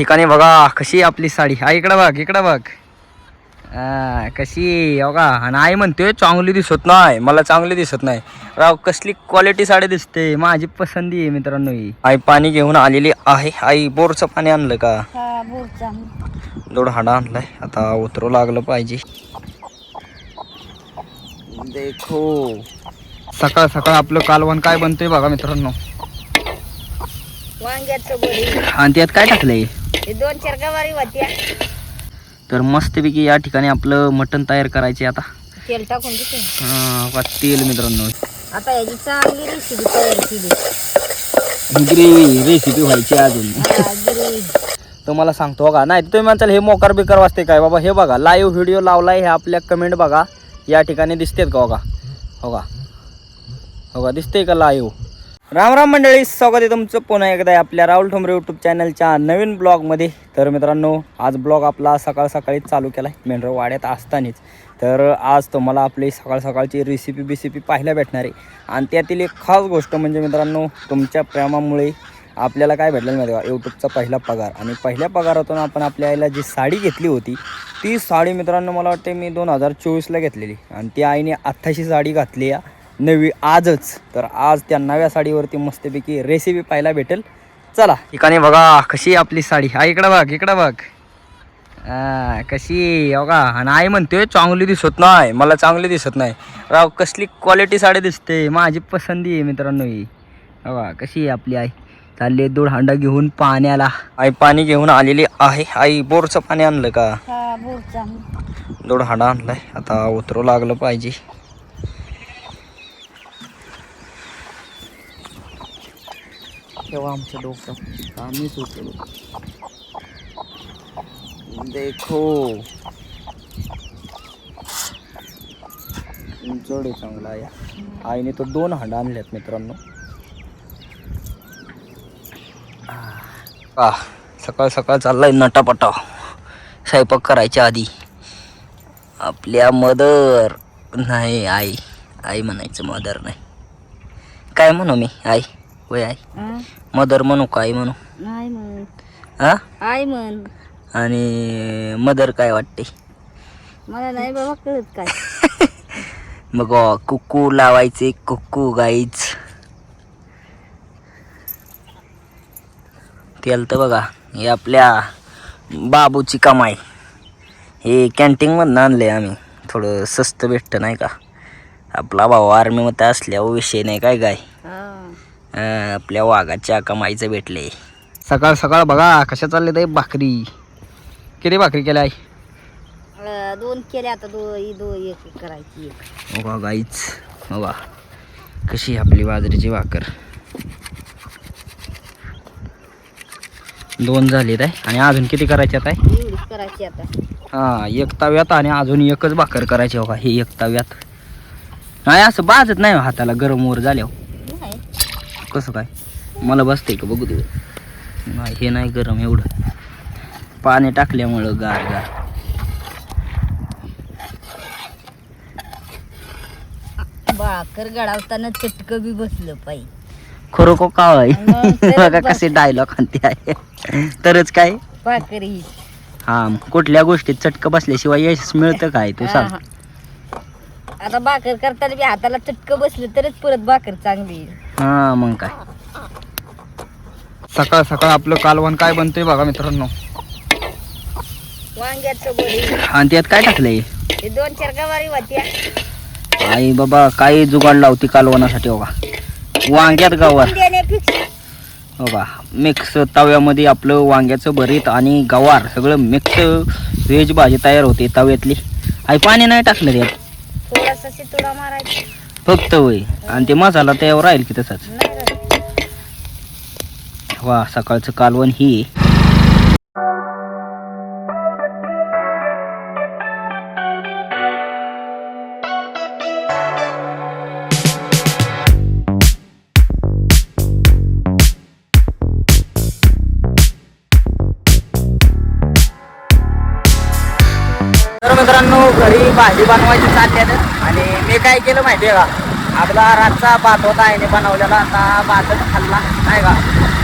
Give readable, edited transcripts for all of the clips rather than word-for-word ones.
ठिकाणी बघा कशी आपली साडी. आई इकडं बघ, इकडं बघ. कशी बघा. आणि आई म्हणते चांगली दिसत नाही, मला चांगली दिसत नाही. राव कसली क्वालिटी साडी दिसते, माझी पसंती आहे मित्रांनो ही. आई पाणी घेऊन आलेली आहे. आई बोरचं पाणी आणलं का? दोड हाडा आणलाय, आता उतरू लागलं पाहिजे. देखो सकाळ सकाळ आपलं कालवण काय बनतंय बघा मित्रांनो. वांग्याचं भरीत आणि त्यात काय टाकलंय? हे 2-4 गवारी होत्या. तर मस्तपैकी या ठिकाणी आपलं मटण तयार करायचे आता. तेल टाकून देते. तेल मित्रांनो. आता याची चांगली रेसिपी तयार केली. ग्रेव्ही रेसिपी व्हायची अजून. गिरी तुम्हाला सांगतो बघा. नाही तुम्ही म्हणताल हे मोकार बेकार वाजते काय बाबा. हे बघा लाईव्ह व्हिडिओ लावलाय, हे आपल्या कमेंट बघा या ठिकाणी दिसतेत का बघा. हो का, हो का, दिसते का लाईव्ह. राम राम मंडळी, स्वागत आहे तुमचं पुन्हा एकदा आपल्या राहुल ठोंबरे यूट्यूब चॅनलच्या नवीन ब्लॉगमध्ये. तर मित्रांनो आज ब्लॉग आपला सकाळ सकाळीच चालू केला आहे मेंढर वाड्यात असतानाच. तर आज तुम्हाला आपली सकाळ सकाळची रेसिपी पाहायला भेटणार आहे. आणि त्यातील एक खास गोष्ट म्हणजे मित्रांनो, तुमच्या प्रेमामुळे आपल्याला काय भेटलं माहिती का, यूट्यूबचा पहिला पगार. आणि पहिल्या पगारातून आपण आपल्या आईला जी साडी घेतली होती ती साडी मित्रांनो मला वाटते मी 2024ला घेतलेली. आणि ती आईने आत्ताशी साडी घातली आहे नवी आजच. तर आज त्या नव्या साडीवरती मस्तपैकी रेसिपी पाहायला भेटेल. चला ठिकाणी बघा कशी आपली साडी. आई इकडं बघ, इकडं बघ. कशी बघा. आणि आई म्हणते चांगली दिसत नाही, मला चांगली दिसत नाही. राव कसली क्वालिटी साडी दिसते, माझी पसंती आहे मित्रांनो ही. बघा कशी आहे आपली आई. चालले दूध हांडा घेऊन पाण्याला. आई पाणी घेऊन आलेली आहे. आई बोरचं पाणी आणलं का? दूध हांडा आणलाय, आता उतरू लागलं पाहिजे. तेव्हा आमचं डोकं आम्हीच उचलू. देखो जोड आहे चांगला. या आईने तो 2 हांडा आणल्यात मित्रांनो. सकाळ सकाळ चाललाय नटापटा स्वयंपाक करायच्या आधी. आपल्या मदर नाही, आई आई म्हणायचं, मदर नाही. काय म्हणू मी? आई होय आई. मदर म्हणू का आई म्हणू? नाही म्हण. हा आई म्हण. आणि मदर काय वाटते? मला नाही बाबा कळत काय. मग कुक्कू लावायचे, कुक्कू गाईच. तेल तर बघा हे आपल्या बाबूची कमाई. हे कॅन्टीनमधून आणले आम्ही, थोडं स्वस्त भेटतं नाही का. आपला भाऊ आर्मीमध्ये असल्यावर विषय नाही काय काय. आपल्या वाघाच्या कमाईचं भेटले. सकाळ सकाळ बघा कशा चालले ते भाकरी. किती भाकरी केल्या आई? 2 केल्या, आता 1 करायची. बघा गाईच, बघा कशी आपली बाजरीची भाकर. 2 झालीत आहे. आणि अजून किती करायची आता? एवढीच करायची आता. 1 तव्यात आणि अजून 1च भाकर करायची. बघा हे 1 तव्यात. नाही असं बाजत नाही हाताला गरम वर झाल्यावर. कसं काय मला बसतंय का बघू दे. नाही हे नाही गरम एवढं, पाणी टाकल्यामुळं गार गार. भाकर गडावताना चटक बी बसलं पाहिजे. खरं को काय मग तरच बघा कसे डायलॉग आणते आहे. तरच काय भाकरी. हा कुठल्या गोष्टीत चटक बसल्याशिवाय यश मिळतं काय तू सांग. आता भाकर करताना बी हाताला चटक बसलं तरच परत भाकर चांगली येईल. हा मग काय. सकाळ सकाळ आपलं कालवण काय बनतंय बघा मित्रांनो. वांग्याचं भरीत आणि त्यात काय टाकलंय? हे 2-4 गवारी होत्या. आई बाबा काय जुगाड लावती कालवणासाठी. बघा वांग्यात गवार. बघा मिक्स तव्यामध्ये आपलं वांग्याचं भरीत आणि गवार सगळं मिक्स व्हेज भाजी तयार होते तव्यातली. आई पाणी नाही टाकलं त्यात, थोडासा शितोडा मारायचा फक्त होय. आणि ते मसाला त्यावर राहील की तसाच. नाही राहत. वा सकाळचं कालवण ही. तर मित्रांनो घरी भाजी बनवायची चालली. आणि मी काय केलं माहिती आहे का, आपला रातचा भात होता आईने बनवलेला, आता भातच खाल्ला नाही का.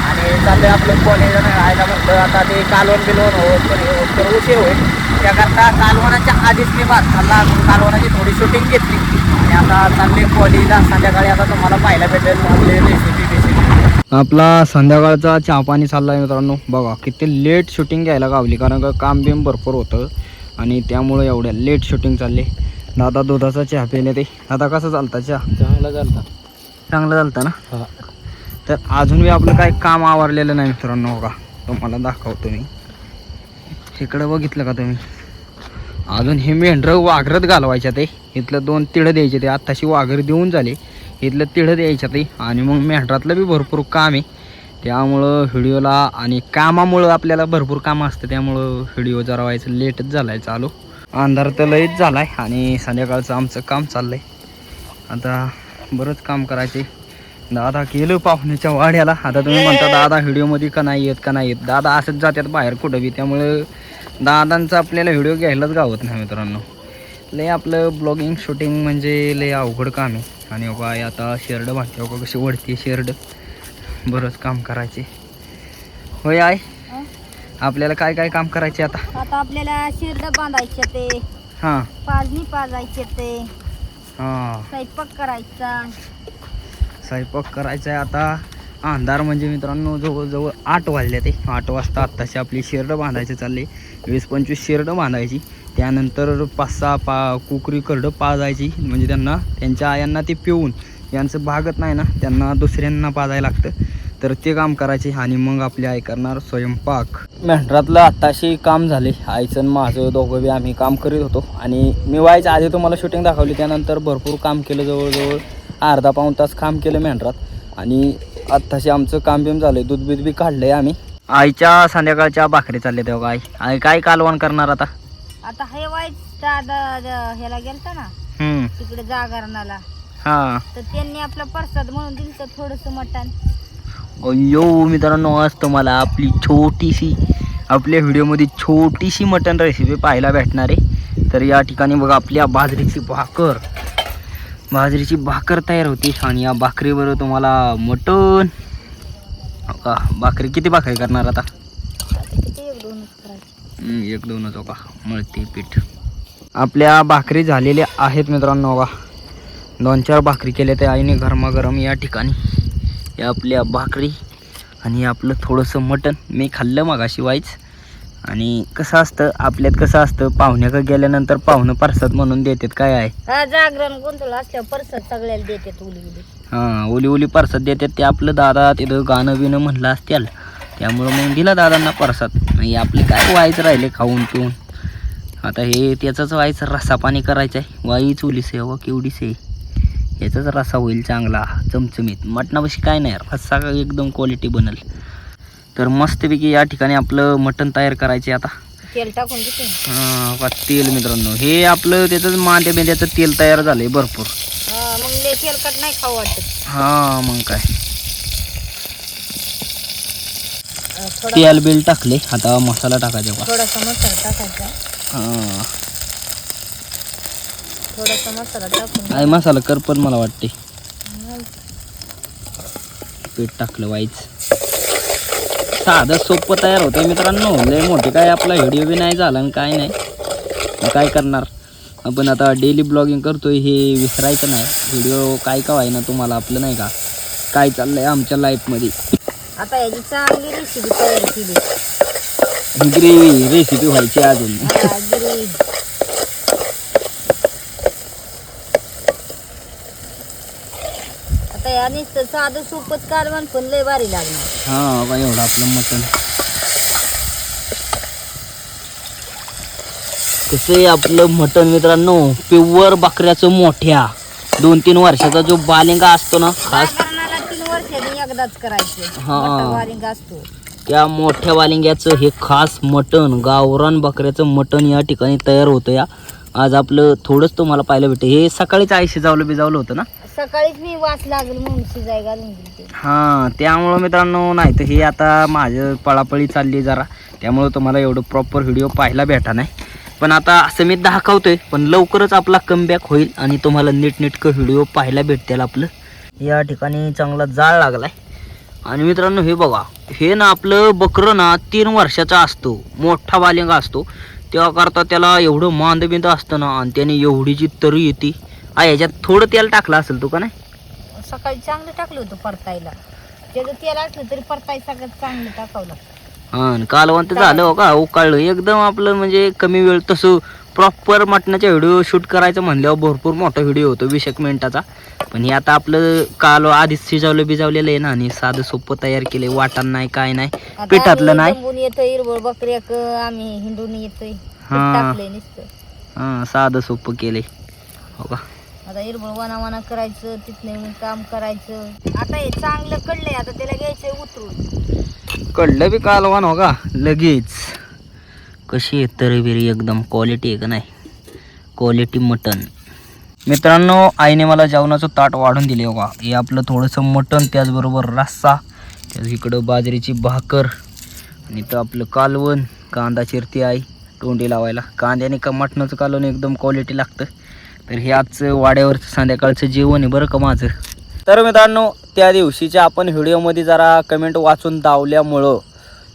आणि आणि चाललंय आपलं कॉलेज राहायला म्हटलं आता ते कालवण बिलवण होत तर उशीर होईल त्याकरता कालवणाच्या आधीच मी भात खाल्ला अजून कालवणाची थोडी शूटिंग घेतली आणि आता चालले कॉलेजला संध्याकाळी आता तुम्हाला पाहायला भेटेल आपले रेसिपी आपला संध्याकाळचा चहा पाणी चाललाय मित्रांनो बघा किती लेट शूटिंग घ्यायला गावली कारण का काम बिम भरपूर होतं आणि त्यामुळे एवढ्या लेट शूटिंग चालले दादा दुधाचा चहा पिणे ते आता कसं चालतं चहा चांगलं चालतं ना तर अजून बी आपलं काही काम आवरलेलं नाही मित्रांनो बघा तुम्हाला दाखवतो मी तिकडं बघितलं का तुम्ही अजून हे मेंढरं वाघरत घालवायच्या ते इथलं 2 तिळं द्यायचे ते आत्ताशी वाघर देऊन झाले इथलं तिळं द्यायच्या ते आणि मग मेंढरातलं बी भरपूर काम आहे त्यामुळं व्हिडिओला आणि कामामुळं आपल्याला भरपूर कामं असतं त्यामुळं व्हिडिओ जरा व्हायचं लेटच झाला आहे चालू अंधार तर लईच झाला आहे आणि संध्याकाळचं आमचं काम चाललं आहे आता बरंच काम करायचे दादा गेलो पाहुण्याच्या वाड्याला आता तुम्ही म्हणता दादा व्हिडिओमध्ये का नाही येत दादा असंच जातात बाहेर कुठं बी त्यामुळं दादांचा आपल्याला व्हिडिओ घ्यायलाच गावत नाही मित्रांनो लय आपलं ब्लॉगिंग शूटिंग म्हणजे लय अवघड काम आहे आणि काय आता शेरडं बांधते का कशी वडते शेरडं बरंच काम करायचे होय आहे आपल्याला काय काय काम करायचे आता आपल्याला शेरडं बांधायचे ते हां पाजणी पाजायचे ते हां स्वयंपाक करायचा स्वयंपाक करायचा आहे आता अंधार म्हणजे मित्रांनो जवळजवळ 8 वाजले ते 8 वाजता आत्ताशी आपली शेरडं बांधायचे चालले 20-25 शेरडं बांधायची त्यानंतर 5-6 कुकरी करडं पाजायची म्हणजे त्यांना त्यांच्या आयांना ते पिऊन यांचं भागत नाही ना त्यांना दुसऱ्यांना पाजायला लागतं तर ते काम करायचे आणि मग आपली आई करणार स्वयंपाक मेंढरातलं आत्ताशी काम झाले आईचं आणि माझं दोघं बी आम्ही काम करीत होतो आणि मी व्हायच्या आधी तुम्हाला शूटिंग दाखवली त्यानंतर भरपूर काम केलं जवळजवळ अर्धा-पाऊण तास काम केलं मेंढरात आणि आत्ताशी आमचं काम बिम झालं आहे दूध बी काढलं आहे आम्ही आईच्या संध्याकाळच्या भाकरी चालले तेव्हा आई काय कालवण करणार आता हे वाईट ह्याला गेलता ना तिकडे जागरणाला हां तर त्यांनी आपला प्रसाद म्हणून दिलं थोडंसं मटण अय्यो मित्रांनो आज तुम्हाला आपली छोटीशी आपल्या व्हिडिओमध्ये छोटीशी मटण रेसिपी पाहायला भेटणार आहे तर या ठिकाणी बघा आपल्या बाजरीची भाकर तयार होती आणि या भाकरीवर तुम्हाला मटण का भाकरी किती भाकरी करणार आता एक दोनच हो का मळते पीठ आपल्या भाकरी झालेल्या आहेत मित्रांनो बघा 2-4 भाकरी केल्या त्या आईने गरमागरम या ठिकाणी या आपल्या भाकरी आणि आपलं थोडंसं मटण मी खाल्लं मगाशी वाईच आणि कसं असतं आपल्यात कसं असतं पाहुण्याकडे गेल्यानंतर पाहुणं प्रसाद म्हणून देतात काय आहे जागरण गोंधळ असल्यावर प्रसाद सगळ्याला देतात हां ओली प्रसाद देतात ते आपलं दादा तिथं गाणं बिणं म्हणलं असतील त्यामुळं मग दिला दादांना प्रसाद नाही आपले काय व्हायचं राहिले खाऊन पिऊन आता हे त्याचंच व्हायचं रस्सा पाणी करायचं आहे वाई चुलीस आहे व केवढीच आहे याचाच रस्सा होईल चांगला चमचमीत मटणापाशी काय नाही रस्सा एकदम क्वालिटी बनल तर मस्तपैकी या ठिकाणी आपलं मटण तयार करायचे आता तेल टाकून हां तेल मित्रांनो हे आपलं त्याचंच मांड्या बेंद्याचं तेल तयार झालंय भरपूर मग तेलकट नाही खाऊ वाटत हां मग काय तेल बिल टाकले आता मसाला टाकायचा थोडासा मसाला टाकायचा हां थोडासा मसाला टाकून काय मसाला कर पण मला वाटते पीठ टाकलं वाईच साधं सोपं तयार होतं मित्रांनो लय मोठे काय आपला व्हिडिओ बी नाही झाला आणि काय नाही काय करणार आपण आता डेली ब्लॉगिंग करतोय हे विसरायचं नाही व्हिडिओ काय का व्हायना तुम्हाला आपलं नाही का काय चाललंय आमच्या लाईफमध्ये आता याची चांगली रेसिपी तयार केली ग्रेव्ही रेसिपी व्हायची अजून आता याने साधं सोपच कालवण पण लय भारी लागणार हां काय एवढं आपलं मटण कसं आहे आपलं मटण मित्रांनो प्युअर बकऱ्याचं मोठ्या 2-3 वर्षाचा जो बालिंगा असतो ना खास 3 वर्षांनी एकदाच करायचं बालिंगा असतो त्या मोठ्या बालिंग्याचं हे खास मटण गावरान बकऱ्याचं मटण या ठिकाणी तयार होतं या आज आपलं थोडंच तुम्हाला पाहायला भेटतं हे सकाळीच आई बिजावलं होतं ना सकाळीच मी वास लागल म्हणून शिजाय घालून दिली हां त्यामुळं मित्रांनो नाही तर हे आता माझं पळापळी चालली जरा त्यामुळं तुम्हाला एवढं प्रॉपर व्हिडिओ पाहायला भेटा नाही पण आता असं मी दाखवतोय पण लवकरच आपला कमबॅक होईल आणि तुम्हाला नीटनेटकं व्हिडिओ पाहायला भेटतील आपलं या ठिकाणी चांगला जाळ लागलाय आणि मित्रांनो हे बघा, हे ना आपलं बकरं ना 3 वर्षाचा असतो, मोठा बालिंगा असतो, तेव्हा करता त्याला एवढं मांदबिंद असतं ना, आणि त्याने एवढीची तरी येते. ह्याच्यात थोडं तेल टाकलं असेल तू का नाही? सकाळी चांगलं टाकलं होतं परतायला, त्याचं तेल असलं तरी परताय सगळ्यात चांगलं टाकावं लागतं. हा, कालवंत झालं हो का, उकाळलं एकदम आपलं, म्हणजे कमी वेळ. तसं प्रॉपर मटणाचा व्हिडिओ शूट करायचं म्हणल्यावर भरपूर मोठा व्हिडिओ होतो 20 मिनिटाचा. पण हे आता आपलं काल आधीच शिजवलेलं आहे ना, आणि साधं सोपं तयार केलंय, वाटण नाही काय नाही, पिठातलं नाही. येतोय हिरवळ बकऱ्याक आम्ही हिंडून येतोय, हा. टाकलंय नुसतं. हा, साधं सोपं केलंय हो का. आता हिरवळ वना करायचं, तिथनं काम करायचं. आता हे चांगलं कडलंय, आता त्याला घ्यायचंय उतरून. कडलं बी कालवान हो का लगेच. कशी आहे तरी एकदम क्वालिटी आहे का नाही, क्वालिटी मटन. मित्रांनो, आईने मला जेवणाचं ताट वाढून दिले हो का. हे आपलं थोडंसं मटन, त्याचबरोबर रस्सा, त्याच इकडं बाजरीची भाकर, आणि इथं आपलं कालवण. कांदा चिरती आई तोंडी लावायला. कांद्याने का मटणाचं कालवण एकदम क्वालिटी लागतं. तर हे आजचं वाड्यावरचं संध्याकाळचं जेवण आहे बरं का माझं. तर मित्रांनो, त्या दिवशीच्या आपण व्हिडिओमध्ये जरा कमेंट वाचून दावल्यामुळं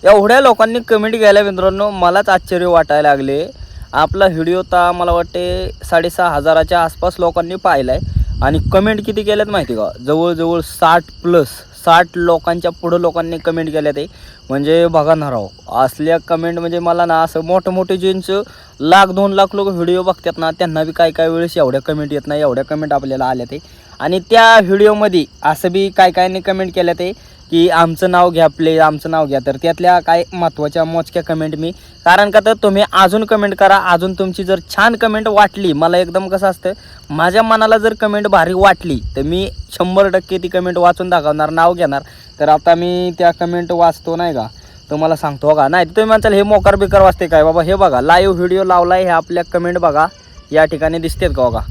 एवढ्या लोकांनी कमेंट घ्यायला मित्रांनो मलाच आश्चर्य वाटायला लागले. आपला व्हिडिओ तर मला वाटते 6,500 आसपास लोकांनी पाहिला आहे, आणि कमेंट किती केल्यात माहिती का, जवळजवळ 60 लोकांच्या पुढं लोकांनी कमेंट केल्यात आहे. म्हणजे बघा ना राव, असल्या कमेंट म्हणजे मला ना असं मोठे ज्यांचं 1,00,000-2 लाख लोक व्हिडिओ बघतात ना, त्यांना बी काय वेळेस एवढ्या कमेंट येत नाही, एवढ्या कमेंट आपल्याला आल्या ते. आणि त्या व्हिडिओमध्ये असं बी काय कमेंट केल्या ते की आमचं नाव घ्या प्लीज, आमचं नाव घ्या. तर त्यातल्या काय महत्त्वाच्या मोजक्या कमेंट मी, कारण का तर तुम्ही अजून कमेंट करा, अजून तुमची जर छान कमेंट वाटली, मला एकदम कसं असतं, माझ्या मनाला जर कमेंट भारी वाटली तर मी 100% ती कमेंट वाचून दाखवणार, नाव घेणार. तर आता मी त्या कमेंट वाचतो नाही का, तुम्हाला सांगतो का. नाही तुम्ही म्हणताल हे मोकार बिकार वाचते काय बाबा, हे बघा लाईव्ह व्हिडिओ लावला आहे, हे आपल्या कमेंट बघा या ठिकाणी दिसतेत का बघा,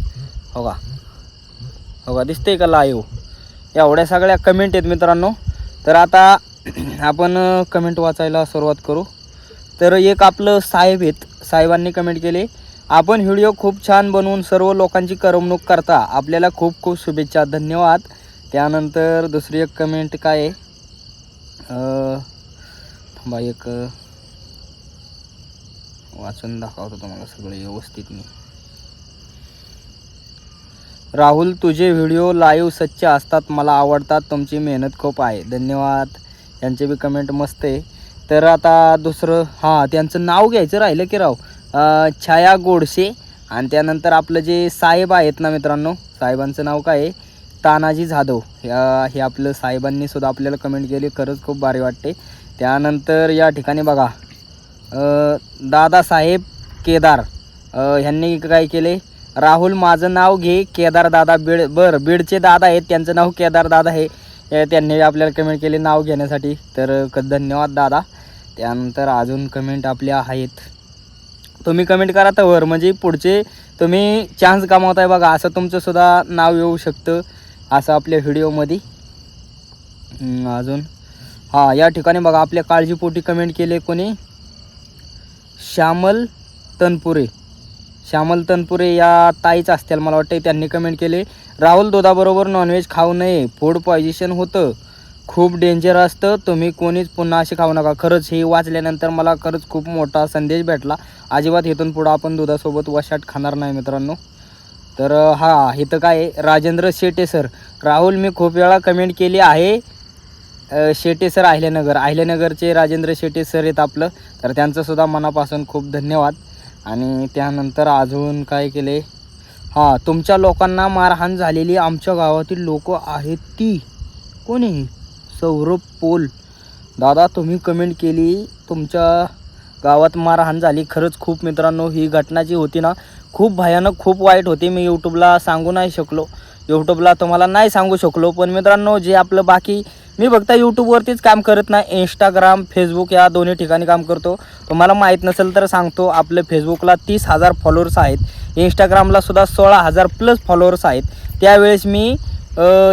हो का दिसते का लाईव्ह, एवढ्या सगळ्या कमेंट आहेत मित्रांनो. तर आता आपण कमेंट वाचायला सुरुवात करू. तर एक आपलं साहेब आहेत, साहेबांनी कमेंट केले, आपण व्हिडिओ खूप छान बनवून सर्व लोकांची करमणूक करता, आपल्याला खूप खूप शुभेच्छा, धन्यवाद. त्यानंतर दुसरी एक कमेंट काय आहे, थांबा एक वाचून दाखवतो तुम्हाला सगळं व्यवस्थित मी. राहुल, तुझे व्हिडिओ लाईव्ह सच्चे असतात, मला आवडतात, तुमची मेहनत खूप आहे, धन्यवाद. यांचे बी कमेंट मस्त आहे. तर आता दुसरं, हां त्यांचं नाव घ्यायचं राहिलं की राव, छाया गोडसे. आणि त्यानंतर आपलं जे साहेब आहेत ना मित्रांनो, साहेबांचं नाव काय आहे, तानाजी जाधव. हे आपलं साहेबांनी सुद्धा आपल्याला कमेंट केली, खरंच खूप भारी वाटते. त्यानंतर या ठिकाणी बघा, दादासाहेब केदार ह्यांनी काय केले, राहुल माझं नाव घे केदार दादा, बीडचे दादा आहेत, त्यांचं नाव केदार दादा आहे. त्यांनी आपल्याला कमेंट केले नाव घेण्यासाठी, तर धन्यवाद दादा. त्यानंतर अजून कमेंट आपल्या आहेत, तुम्ही कमेंट करा तर वर, म्हणजे पुढचे तुम्ही चान्स गमावताय बघा, असं तुमचंसुद्धा नाव येऊ शकतं असं आपल्या व्हिडिओमध्ये. अजून हां या ठिकाणी बघा, आपल्या काळजीपोटी कमेंट केले कोणी, श्यामल तनपुरे या ताईच असतील मला वाटतं, त्यांनी कमेंट केले, राहुल दुधाबरोबर नॉनव्हेज खाऊ नये, फूड पॉयझन होतं, खूप डेंजर असतं, तुम्ही कोणीच पुन्हा असे खाऊ नका. खरंच हे वाचल्यानंतर मला खरंच खूप मोठा संदेश भेटला, अजिबात इथून पुढं आपण दुधासोबत वशाट खाणार नाही मित्रांनो. तर हां इथं काय आहे, राजेंद्र शेटे सर, राहुल मी खूप वेळा कमेंट केली आहे, शेटे सर अहिल्यानगरचे राजेंद्र शेटे सर आहेत आपलं, तर त्यांचंसुद्धा मनापासून खूप धन्यवाद. आणि त्यानंतर अजून काय केले, हां तुमच्या लोकांना मारहाण झालेली आमच्या गावातील लोक आहेत ती कोणी, सौरभ पोल. दादा तुम्ही कमेंट केली, तुमच्या गावात मारहाण झाली, खरंच खूप मित्रांनो ही घटना जी होती ना खूप भयानक, खूप वाईट होती. मी यूट्यूबला सांगू नाही शकलो, यूट्यूबला तुम्हाला नाही सांगू शकलो. पण मित्रांनो जे आपलं बाकी, मी फक्त यूट्यूबवरतीच काम करत नाही, इंस्टाग्राम फेसबुक या दोन्ही ठिकाणी काम करतो. तुम्हाला माहीत नसेल तर सांगतो, आपलं फेसबुकला 30,000 फॉलोअर्स आहेत, इंस्टाग्रामला सुद्धा 16,000+ फॉलोअर्स आहेत. त्यावेळेस मी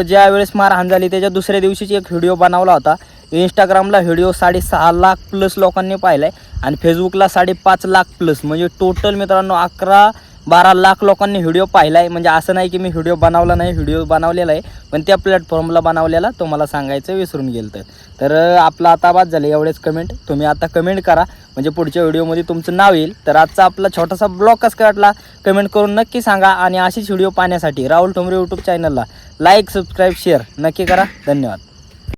ज्यावेळेस मारहाण झाली त्याच्या दुसऱ्या दिवशीची एक व्हिडिओ बनवला होता. इंस्टाग्रामला व्हिडिओ 6.5 लाख+ लोकांनी पाहिला आहे, आणि फेसबुकला 5.5 लाख+, म्हणजे टोटल मित्रांनो 11 12 लाख लोकांनी व्हिडिओ पाहिला आहे. म्हणजे असं नाही की मी व्हिडिओ बनवला नाही, व्हिडिओ बनवलेला आहे, पण त्या प्लॅटफॉर्मला बनवलेला तुम्हाला सांगायचं विसरून गेलं. तर आपला आता बाद झालं एवढेच कमेंट. तुम्ही आता कमेंट करा म्हणजे पुढच्या व्हिडिओमध्ये तुमचं नाव येईल. तर आजचा आपला छोटासा ब्लॉग कसा वाटला कमेंट करून नक्की सांगा. आणि अशीच व्हिडिओ पाहण्यासाठी राहुल ठोंबरे यूट्यूब चॅनलला लाईक, सबस्क्राईब, शेअर नक्की करा. धन्यवाद.